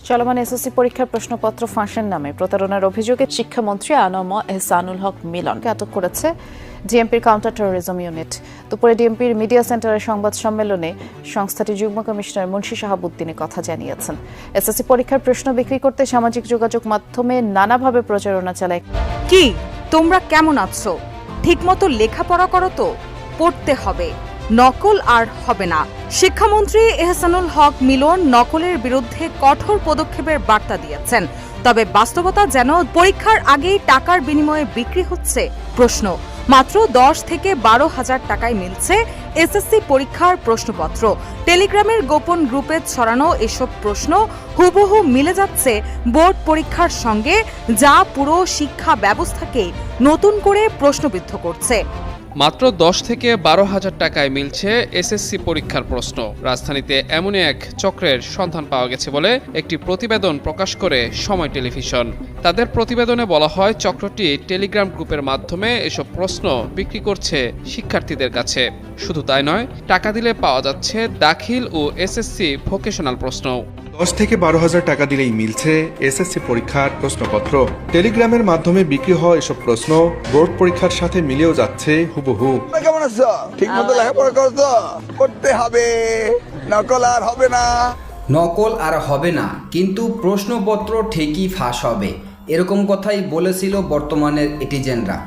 চলমান এসএসসি পরীক্ষার প্রশ্নপত্র ফাঁসের নামে প্রতারণার অভিযোগে শিক্ষামন্ত্রী আনম এহসানুল হক মিলনকে আটক করেছে ডিএমপির কাউন্টার টেরোরিজম ইউনিট। দুপুরে ডিএমপির মিডিয়া সেন্টারের সংবাদ সম্মেলনে সংস্থাটির যুগ্ম কমিশনার মুন্সি শাহাবুদ্দিন কথা জানিয়েছেন। এসএসসি পরীক্ষার প্রশ্ন বিক্রি করতে সামাজিক যোগাযোগ মাধ্যমে নানাভাবে প্রচারণা চালায়। কি তোমরা কেমন আছো? ঠিকমতো লেখাপড়া করো তো? পড়তে হবে, নকল আর হবে না। শিক্ষামন্ত্রী এহসানুল হক মিলন নকলের বিরুদ্ধে কঠোর পদক্ষেপের বার্তা দিয়েছেন। তবে বাস্তবতা যেন পরীক্ষার আগেই টাকার বিনিময়ে বিক্রি হচ্ছে প্রশ্ন। মাত্র 10 থেকে 12 হাজার টাকায় মিলছে এসএসসি পরীক্ষার প্রশ্নপত্র। টেলিগ্রামের গোপন গ্রুপে ছড়ানো এসব প্রশ্ন হুবহু মিলে যাচ্ছে বোর্ড পরীক্ষার সঙ্গে, যা পুরো শিক্ষা ব্যবস্থাকে নতুন করে প্রশ্নবিদ্ধ করছে। মাত্র 10 থেকে 12 হাজার টাকায় মিলছে এসএসসি পরীক্ষার প্রশ্ন। রাজধানীতে এমনই এক চক্রের সন্ধান পাওয়া গেছে বলে একটি প্রতিবেদন প্রকাশ করে সময় টেলিভিশন। তাদের প্রতিবেদনে বলা হয়, চক্রটি টেলিগ্রাম গ্রুপের মাধ্যমে এসব প্রশ্ন বিক্রি করছে শিক্ষার্থীদের কাছে। শুধু তাই নয়, টাকা দিলে পাওয়া যাচ্ছে দাখিল ও এসএসসি ভোকেশনাল প্রশ্ন। 10 থেকে 12 হাজার টাকা দিলেই মিলছে এসএসসি পরীক্ষার প্রশ্নপত্র। টেলিগ্রামের মাধ্যমে বিক্রি হওয়া এসব প্রশ্ন বোর্ড পরীক্ষার সাথে মিলেও যাচ্ছে হুবহু। কেমন আছো? ঠিক মতো লেখাপড়া করছো? করতে হবে, নকল আর হবে না। নকল আর হবে না, কিন্তু প্রশ্নপত্র ঠিকই ফাঁস হবে, এরকম কথাই বলেছিল বর্তমানের এটিজেনরা।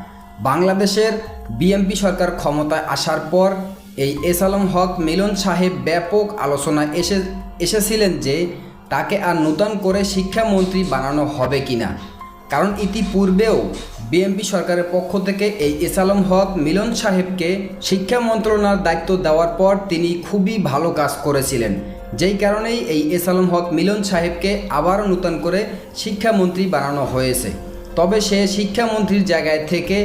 বাংলাদেশের বিএনপি সরকার ক্ষমতায় আসার পর এই এহসানুল হক মিলন সাহেব ব্যাপক আলোচনায় এসেছিলেন যে তাকে আর নূতন করে শিক্ষামন্ত্রী বানানো হবে কিনা। কারণ ইতিপূর্বেও বিএনপি সরকারের পক্ষ থেকে এই এহসানুল হক মিলন সাহেবকে শিক্ষা মন্ত্রণালয়ের দায়িত্ব দেওয়ার পর তিনি খুবই ভালো কাজ করেছিলেন, যেই কারণেই এই এহসানুল হক মিলন সাহেবকে আবারও নূতন করে শিক্ষামন্ত্রী বানানো হয়েছে। তবে সে শিক্ষামন্ত্রীর জায়গায় থেকে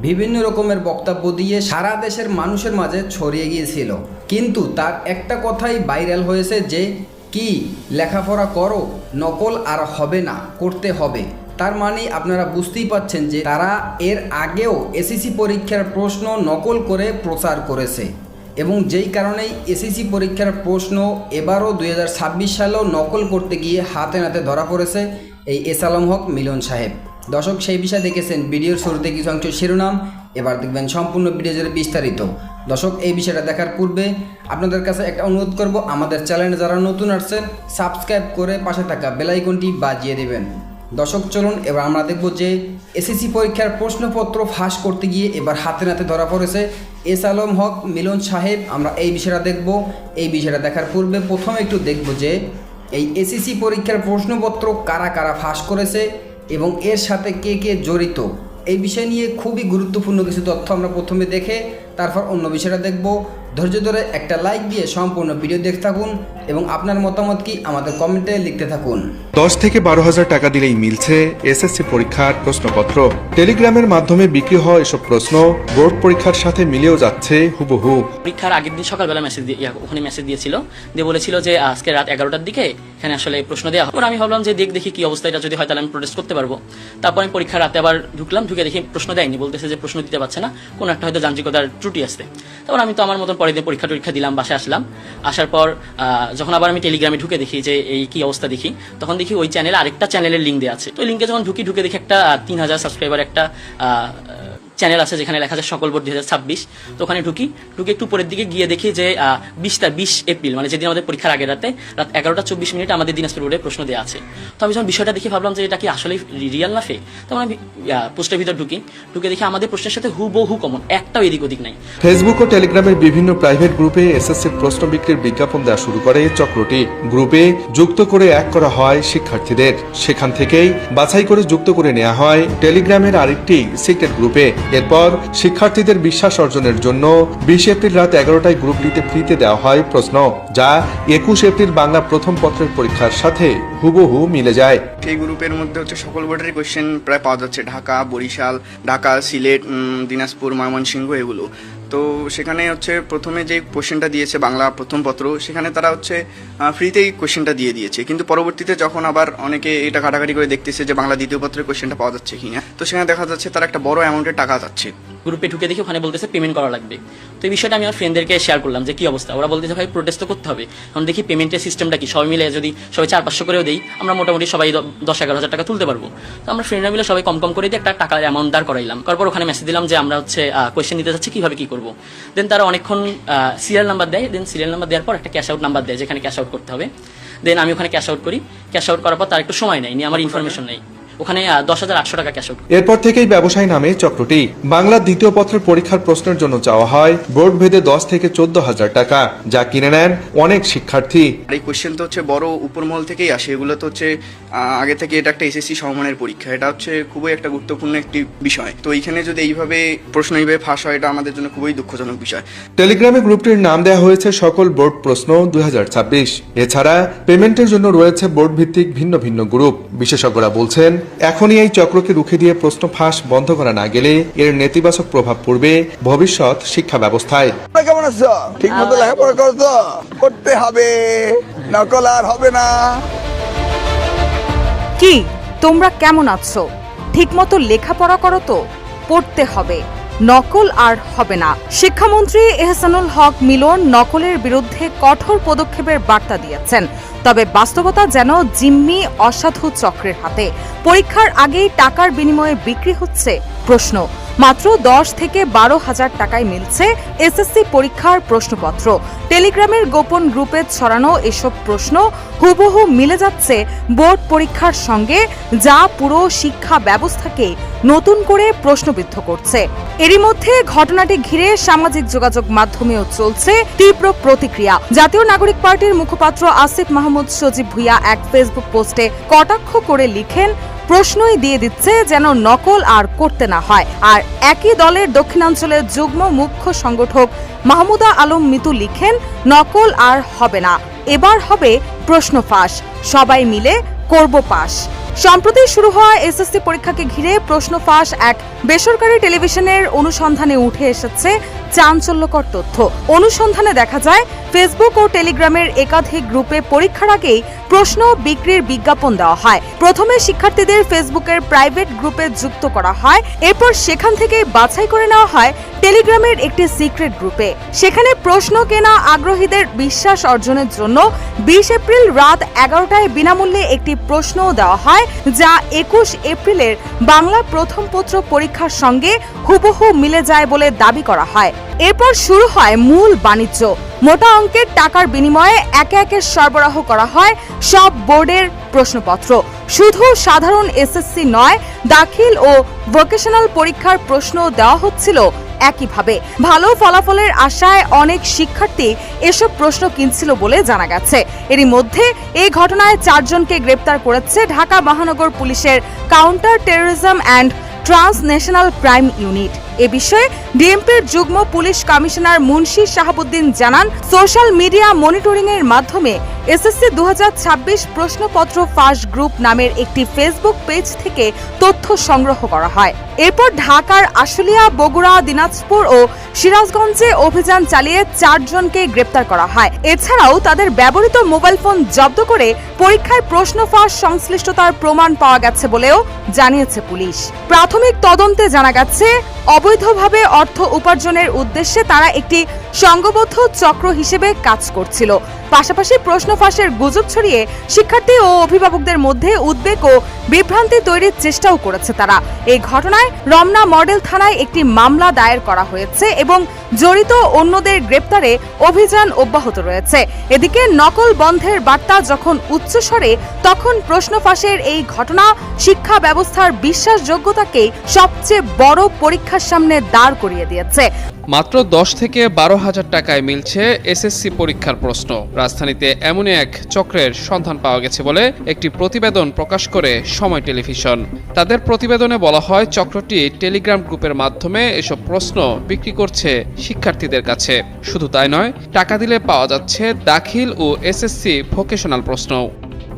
বিভিন্ন রকমের বক্তব্য দিয়ে সারা দেশের মানুষের মাঝে ছড়িয়ে গিয়েছিল। কিন্তু তার একটা কথাই ভাইরাল হয়েছে যে কি লেখাপড়া করো, নকল আর হবে না, করতে হবে। তার মানে আপনারা বুঝতেই পাচ্ছেন যে তারা এর আগেও এসএসসি পরীক্ষার প্রশ্ন নকল করে প্রচার করেছে, এবং যেই কারণেই এসএসসি পরীক্ষার প্রশ্ন এবারও 2026 সালেও নকল করতে গিয়ে হাতে নাতে ধরা পড়েছে এই এহসানুল হক মিলন সাহেব। দর্শক, সেই বিষয়ে দেখেছেন ভিডিওর শুরুতে কিছু অংশ শিরোনাম, এবার দেখবেন সম্পূর্ণ ভিডিও জুড়ে বিস্তারিত। দর্শক, এই বিষয়টা দেখার পূর্বে আপনাদের কাছে একটা অনুরোধ করব, আমাদের চ্যানেলে যারা নতুন আসছেন সাবস্ক্রাইব করে পাশে থাকা বেল আইকনটি বাজিয়ে দেবেন। দর্শক, চলুন এবার আমরা দেখব যে এসএসসি পরীক্ষার প্রশ্নপত্র ফাঁস করতে গিয়ে এবার হাতে নাতে ধরা পড়েছে এহসানুল হক মিলন সাহেব। আমরা এই বিষয়টা দেখব। এই বিষয়টা দেখার পূর্বে প্রথমে একটু দেখব যে এই এসএসসি পরীক্ষার প্রশ্নপত্র কারা কারা ফাঁস করেছে এবং এর সাথে কে কে জড়িত, এই বিষয় নিয়ে খুবই গুরুত্বপূর্ণ কিছু তথ্য আমরা প্রথমে দেখে তারপর অন্য বিষয়টা দেখব। ধৈর্য ধরে একটা লাইক দিয়ে সম্পূর্ণ ভিডিও দেখতে থাকুন এবং আপনার মতামত কি আমাদের কমেন্টে লিখতে থাকুন। 10 থেকে 12 হাজার টাকা দিলেই মিলছে এসএসসি পরীক্ষার প্রশ্নপত্র। টেলিগ্রামের মাধ্যমে বিক্রি হওয়া এসব প্রশ্ন বোর্ড পরীক্ষার সাথে মিলেও যাচ্ছে হুবহু। পরীক্ষার আগের দিন সকালবেলা ওখানে মেসেজ দিয়েছিল, দিয়ে বলেছিল যে আজকে রাত 11টার দিকে এখানে আসলে প্রশ্ন দেওয়া হবে। আমি ভাবলাম যে দেখি কি অবস্থা, এটা যদি হয় তাহলে আমি প্রোটেস্ট করতে পারবো। তারপর আমি পরীক্ষার রাতে আবার ঢুকলাম, ঢুকে দেখি প্রশ্ন দেয়নি, বলতেছে যে প্রশ্ন দিতে পারছে না, কোনো একটা হয়তো যান্ত্রিকতার ত্রুটি আসছে। তারপর আমি তো আমার মতন পরের দিন পরীক্ষা দিলাম, বাসায় আসলাম। আসার পর যখন আবার আমি টেলিগ্রামে ঢুকে দেখি যে এই কি অবস্থা দেখি, তখন দেখি ওই চ্যানেলে আরেকটা চ্যানেলের লিঙ্ক দেওয়া আছে। তো লিঙ্কে যখন ঢুকে দেখি একটা 3000 সাবস্ক্রাইবার একটা চ্যানেল আছে যেখানে লেখা আছে সকল বোর্ড 2026। তো ওখানে ঢুকে একটু উপরের দিকে গিয়ে দেখি যে 20 এপ্রিল মানে যেদিন আমাদের পরীক্ষার আগের রাত 11টা 24 আমাদের দিনাজপুর বোর্ডে প্রশ্ন দেওয়া আছে। তো আমি যখন বিষয়টা দেখে ভাবলাম যে এটা কি আসলে রিয়াল না ফেক। তখন আমি পোস্টের ভিতর ঢুকে দেখি আমাদের প্রশ্নের সাথে হুবহু কমন, একটাও এদিক ওদিক নাই। ফেসবুক ও টেলিগ্রামের বিভিন্ন প্রাইভেট গ্রুপে এসএসসির প্রশ্ন বিক্রির বিজ্ঞাপন দেওয়া শুরু করে চক্রটি। গ্রুপে যুক্ত করে এক করা হয় শিক্ষার্থীদের, সেখান থেকেই বাছাই করে যুক্ত করে নেওয়া হয় টেলিগ্রামের আরেকটি সিক্রেট গ্রুপে। এরপর শিক্ষার্থীদের বিশ্বাস অর্জনের জন্য 20 এপ্রিল রাত 11টায় গ্রুপটিতে ফ্রিতে দেওয়া হয় প্রশ্ন, যা 21 এপ্রিল বাংলা প্রথম পত্রের পরীক্ষার সাথে হুবহু মিলে যায়। এই গ্রুপের মধ্যে হচ্ছে সকল বোর্ডের কোয়েশ্চেন প্রায় পাওয়া যাচ্ছে, ঢাকা, বরিশাল, ঢাকা, সিলেট, দিনাজপুর, ময়মনসিংহ এগুলো। তো সেখানে হচ্ছে প্রথমে যে কোয়েশ্চেনটা দিয়েছে বাংলা প্রথম পত্র, সেখানে তারা হচ্ছে ফ্রিতেই কোয়েশ্চেনটা দিয়ে দিয়েছে। কিন্তু পরবর্তীতে যখন আবার অনেকে এটা ঘাটাঘাটি করে দেখতেছে যে বাংলা দ্বিতীয় পত্রের কোয়েশ্চেনটা পাওয়া যাচ্ছে কিনা, তো সেখানে দেখা যাচ্ছে তারা একটা বড় অ্যামাউন্টের টাকা চাচ্ছে। গ্রুপে ঢুকে দেখি ওখানে বলতেছে পেমেন্ট করা লাগবে। তো এই বিষয়টা আমি আমার ফ্রেন্ডদেরকে শেয়ার করলাম যে কি অবস্থা। ওরা বলতেছে ভাই প্রোটেস্ট তো করতে হবে। এখন দেখি পেমেন্টের সিস্টেমটা কি, সবাই মিলে যদি সবাই 400-500 করেও দেই, আমরা মোটামুটি সবাই 10-11 হাজার টাকা তুলতে পারবো। তো আমরা ফ্রেন্ডরা মিলে সবাই কম কম করে দিয়ে একটা টাকার অ্যামাউন্ট দাঁড় করাইলাম। তারপর ওখানে মেসেজ দিলাম যে আমরা হচ্ছে কোয়েশ্চেন নিতে যাচ্ছি, কিভাবে কি করবো। দেন তারা অনেকক্ষণ সিরিয়াল নাম্বার দেয়। দেন সিরিয়াল নাম্বার দেওয়ার পর একটা ক্যাশ আউট নাম্বার দেয় যেখানে ক্যাশ আউট করতে হবে। দেন আমি ওখানে ক্যাশ আউট করি। ক্যাশ আউট করার পর তার একটু সময় নেই, আমার ইনফরমেশন নেই। ওখানে 10,800 টাকা ক্যাশ আউট। এরপর থেকেই ব্যবসায়ী নামে চক্রটি। বাংলার দ্বিতীয় পত্রের পরীক্ষার প্রশ্নের জন্য চাওয়া হয় বোর্ড ভেদে 10 থেকে 14,000 টাকা, যা কিনে নেন অনেক শিক্ষার্থী। আর এই কোয়েশ্চেন তো হচ্ছে বড় উপরমহল থেকেই আসে। এগুলো তো হচ্ছে আগে থেকে এটা একটা এসএসসি সমমানের পরীক্ষা, এটা হচ্ছে খুবই একটা গুরুত্বপূর্ণ একটি বিষয়। তো এইখানে যদি এইভাবে প্রশ্ন এইভাবে ফাঁস হয়, এটা আমাদের জন্য খুবই দুঃখজনক বিষয়। টেলিগ্রামে গ্রুপটির নাম দেওয়া হয়েছে সকল বোর্ড প্রশ্ন 2026। এছাড়া পেমেন্টের জন্য রয়েছে বোর্ড ভিত্তিক ভিন্ন ভিন্ন গ্রুপ। বিশেষজ্ঞরা বলছেন, এখনই এই চক্রকে রুখে দিয়ে প্রশ্ন ফাঁস বন্ধ করা না গেলে এর নেতিবাচক প্রভাব পড়বে ভবিষ্যৎ শিক্ষা ব্যবস্থায়। কেমন আছো? ঠিক মতো লেখাপড়া করো তো? করতে হবে, নকল আর হবে না। কি তোমরা কেমন আছো? ঠিকমতো লেখাপড়া করো তো? পড়তে হবে, নকল আর হবে না। শিক্ষামন্ত্রী এহসানুল হক মিলন নকলের বিরুদ্ধে কঠোর পদক্ষেপের বার্তা দিয়েছেন। তবে বাস্তবতা যেন জিম্মি অসাধু চক্রের হাতে। পরীক্ষার আগেই টাকার বিনিময়ে বিক্রি হচ্ছে প্রশ্ন। মাত্র 10 থেকে 12,000 টাকায় মিলছে এসএসসি পরীক্ষার প্রশ্নপত্র। টেলিগ্রামের গোপন গ্রুপে ছড়ানো এসব প্রশ্ন হুবহু মিলে যাচ্ছে বোর্ড পরীক্ষার সঙ্গে, যা পুরো শিক্ষা ব্যবস্থাকে নতুন করে প্রশ্নবিদ্ধ করছে। এরই মধ্যে ঘটনাটি ঘিরে সামাজিক যোগাযোগ মাধ্যমেও চলছে তীব্র প্রতিক্রিয়া। জাতীয় নাগরিক পার্টির মুখপাত্র আসিফ মাহমুদ সজীব ভুইয়া এক ফেসবুক পোস্টে কটাক্ষ করে লিখেন, প্রশ্নই দিয়ে দিচ্ছে যেন নকল আর করতে না হয়। আর একই দলের দক্ষিণাঞ্চলের যুগ্ম মুখ্য সংগঠক মাহমুদা আলম মিতু লিখেন, নকল আর হবে না, এবার হবে প্রশ্ন ফাঁস, সবাই মিলে করব পাস। সম্প্রতি শুরু হওয়া এসএসসি পরীক্ষাকে ঘিরে প্রশ্ন ফাঁস এক বেসরকারি টেলিভিশনের অনুসন্ধানে উঠে এসেছে চাঞ্চল্যকর তথ্য। অনুসন্ধানে দেখা যায়, ফেসবুক ও টেলিগ্রামের একাধিক গ্রুপে পরীক্ষার আগেই প্রশ্ন বিক্রির বিজ্ঞাপন দেওয়া হয়। প্রথমে শিক্ষার্থীদের ফেসবুকের প্রাইভেট গ্রুপে যুক্ত করা হয়, এরপর সেখান থেকে বাছাই করে নেওয়া হয় টেলিগ্রামের একটি সিক্রেট গ্রুপে। সেখানে প্রশ্ন কেনা আগ্রহীদের বিশ্বাস অর্জনের জন্য 20 এপ্রিল রাত 11টায় বিনামূল্যে একটি প্রশ্নও দেওয়া হয়, যা 21 এপ্রিলের বাংলা প্রথম পত্র পরীক্ষার সঙ্গে হুবহু মিলে যায় বলে দাবি করা হয়। এরপর শুরু হয় মূল বাণিজ্য। মোটা অঙ্কের টাকার বিনিময়ে একে একে সরবরাহ করা হয় সব বোর্ডের প্রশ্নপত্র। শুধু সাধারণ এসএসসি নয়, দাখিল ও ভোকেশনাল পরীক্ষার প্রশ্ন দেওয়া হচ্ছিল একইভাবে। ভালো ফলাফলের আশায় অনেক শিক্ষার্থী এসব প্রশ্ন কিনছিল বলে জানা গেছে। এরই মধ্যে এই ঘটনায় 4 জনকে গ্রেপ্তার করেছে ঢাকা মহানগর পুলিশের counter terrorism and transnational crime unit. এ বিষয়ে ডিএমপির যুগ্ম পুলিশ কমিশনার মুন্সি শাহাবুদ্দিন জানান, সোশ্যাল মিডিয়া মনিটরিং এর মাধ্যমে এসএসসি 2026 প্রশ্নপত্র ফাঁস গ্রুপ নামের একটি ফেসবুক পেজ থেকে তথ্য সংগ্রহ করা হয়। এরপর ঢাকার আশুলিয়া, বগুড়া, দিনাজপুর ও সিরাজগঞ্জে অভিযান চালিয়ে 4 জনকে গ্রেপ্তার করা হয়। এছাড়াও তাদের ব্যবহৃত মোবাইল ফোন জব্দ করে পরীক্ষায় প্রশ্ন ফাঁস সংশ্লিষ্টতার প্রমাণ পাওয়া গেছে বলেও জানিয়েছে পুলিশ। প্রাথমিক তদন্তে জানা গেছে, অবৈধভাবে অর্থ উপার্জনের উদ্দেশ্যে তারা একটি সংঘবদ্ধ চক্র হিসেবে কাজ করছিল। পাশাপাশি প্রশ্ন ফাঁসের গুজব ছড়িয়ে শিক্ষার্থী ও অভিভাবকদের মধ্যে উদ্বেগ ও বিভ্রান্তি তৈরির চেষ্টাও করেছে তারা। এই ঘটনায় রমনা মডেল থানায় একটি মামলা দায়ের করা হয়েছে এবং জড়িত অন্যদের গ্রেপ্তারে অভিযান অব্যাহত রয়েছে। এদিকে নকল বন্ধের বার্তা যখন উচ্চস্বরে, তখন প্রশ্ন ফাঁসের এই ঘটনা শিক্ষা ব্যবস্থার বিশ্বাসযোগ্যতাকে সবচেয়ে বড় পরীক্ষার সামনে দাঁড় করিয়ে দিয়েছে। মাত্র 10 থেকে 12,000 টাকায় মিলছে এসএসসি পরীক্ষার প্রশ্ন। রাজধানীতে এমনই এক চক্রের সন্ধান পাওয়া গেছে বলে একটি প্রতিবেদন প্রকাশ করে সময় টেলিভিশন। তাদের প্রতিবেদনে বলা হয়, চক্রটি টেলিগ্রাম গ্রুপের মাধ্যমে এসব প্রশ্ন বিক্রি করছে শিক্ষার্থীদের কাছে। শুধু তাই নয়, টাকা দিলে পাওয়া যাচ্ছে দাখিল ও এসএসসি ভোকেশনাল প্রশ্ন।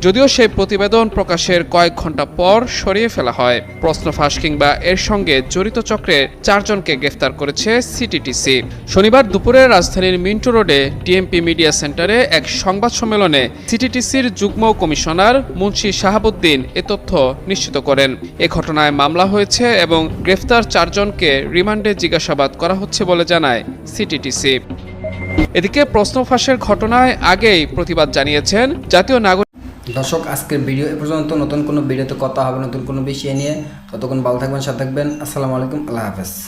যদিও সেই প্রতিবেদন প্রকাশের কয়েক ঘন্টা পর সরিয়ে ফেলা হয়। প্রশ্ন ফাঁস কিংবা এর সঙ্গে জড়িত চক্রের 4 জনকে গ্রেফতার করেছে সিটিটিসি। শনিবার দুপুরে রাজধানীর মিন্টো রোডে ডিএমপি মিডিয়া সেন্টারে এক সংবাদ সম্মেলনে সিটিটিসির যুগ্ম কমিশনার মুন্সি শাহাবুদ্দিন এ তথ্য নিশ্চিত করেন। এ ঘটনায় মামলা হয়েছে এবং গ্রেফতার 4 জনকে রিমান্ডে জিজ্ঞাসাবাদ করা হচ্ছে বলে জানায় সিটিটিসি। এদিকে প্রশ্ন ফাঁসের ঘটনায় আগেই প্রতিবাদ জানিয়েছেন জাতীয় নাগরিক। দর্শক, আজকের ভিডিও এ পর্যন্ত। নতুন কোনো ভিডিওতে কথা হবে নতুন কোনো বিষয় নিয়ে। ততক্ষণ ভালো থাকবেন, সাথে থাকবেন। আসসালামু আলাইকুম, আল্লাহ হাফেজ।